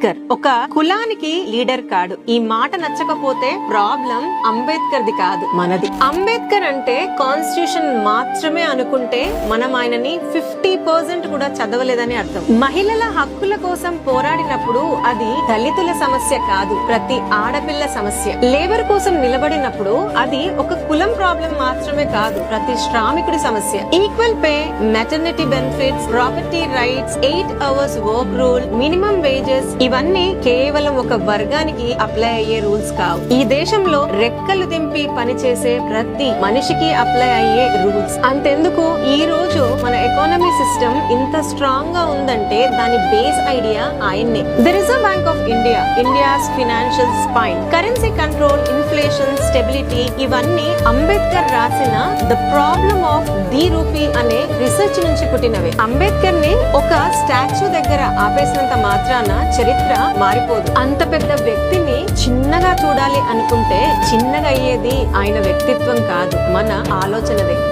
అంబేద్కర్ ఒక కులానికి లీడర్ కాడు. ఈ మాట నచ్చకపోతే ప్రాబ్లం అంబేద్కర్ ది కాదు, మనది. అంబేద్కర్ అంటే కాన్స్టిట్యూషన్ మాత్రమే అనుకుంటే మనం ఆయనని 50% కూడా చదవలేదని అర్థం. మహిళల హక్కుల కోసం పోరాడినప్పుడు అది దళితుల సమస్య కాదు, ప్రతి ఆడపిల్ల సమస్య. లేబర్ కోసం నిలబడినప్పుడు అది ఒక కులం ప్రాబ్లం మాత్రమే కాదు, ప్రతి శ్రామికుడి సమస్య. Equal pay, maternity benefits, property rights, 8 hours work rule, minimum wages, ఇవన్నీ కేవలం ఒక వర్గానికి అప్లై అయ్యే రూల్స్ కావు. ఈ దేశంలో రెక్కలు దింపి పనిచేసే ప్రతి మనిషికి అప్లై అయ్యే రూల్స్. అంతెందుకు, ఈ రోజు మన ఎకానమీ సిస్టమ్ ఇంత స్ట్రాంగ్ గా ఉందంటే దాని బేస్ ఐడియా ఆయన్నే. The reserve bank of India, India's financial spine, currency control, inflation, stability, ఇవన్నీ అంబేద్కర్ రాసిన the problem of the rupee అనే రీసెర్చ్ నుంచి పుట్టినవే. అంబేద్కర్ ని ఒక స్టాచ్యూ దగ్గర ఆపేసినంత మాత్రాన చరిత్ర మారిపోదు. అంత పెద్ద వ్యక్తిని చిన్నగా చూడాలి అనుకుంటే చిన్నగా అయ్యేది ఆయన వ్యక్తిత్వం కాదు, మన ఆలోచనదే.